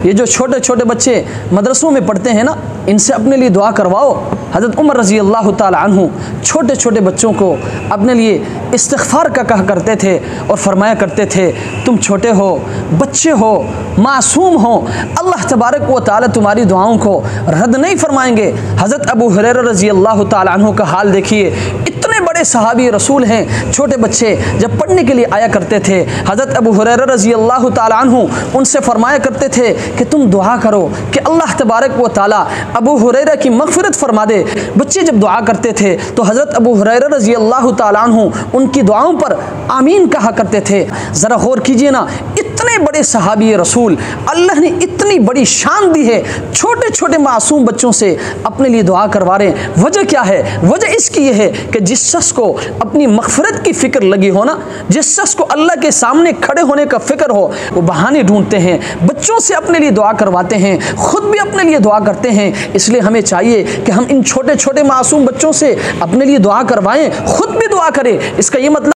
ये जो छोटे छोटे बच्चे मदरसों में पढ़ते हैं ना, इनसे अपने लिए दुआ करवाओ। हज़रत उमर रज़ी अल्लाह ताला अन्हु छोटे छोटे बच्चों को अपने लिए इस्तिग़फ़ार का कहा करते थे और फरमाया करते थे, तुम छोटे हो, बच्चे हो, मासूम हो, अल्लाह तबारक व तआला तुम्हारी दुआओं को रद्द नहीं फरमाएंगे। हज़रत अबू हुरैरा रज़ी अल्लाह ताला अन्हु का हाल देखिए, इतने बड़े सहाबी रसूल हैं, छोटे बच्चे जब पढ़ने के लिए आया करते थे, हज़रत अबू हुरैरा रज़ी अल्लाह ताला अन्हु उनसे फरमाया करते थे कि तुम दुआ करो कि अल्लाह तबारक व तआला अबू हुरैरा की मग़फ़िरत फरमा दे। बच्चे जब दुआ करते थे तो हज़रत अबू हुरैरा रज़ी अल्लाह ताला अन्हु उनकी दुआओं पर आमीन कहा करते थे। ज़रा गौर कीजिए ना, इतने बड़े सहाबी रसूल, अल्लाह ने इतनी बड़ी शान दी है, छोटे छोटे मासूम बच्चों से अपने लिए दुआ करवा रहे हैं। वजह क्या है? वजह इसकी ये है कि जिस शख्स को अपनी मग़फ़िरत की फ़िक्र लगी हो ना, जिस शख्स को अल्लाह के सामने खड़े होने का फ़िक्र हो, वो बहाने ढूंढते हैं, बच्चों से अपने लिए दुआ करवाते हैं, ख़ुद भी अपने लिए दुआ करते हैं। इसलिए हमें चाहिए कि हम इन छोटे छोटे मासूम बच्चों से अपने लिए दुआ करवाएं, ख़ुद भी दुआ करें। इसका ये मतलब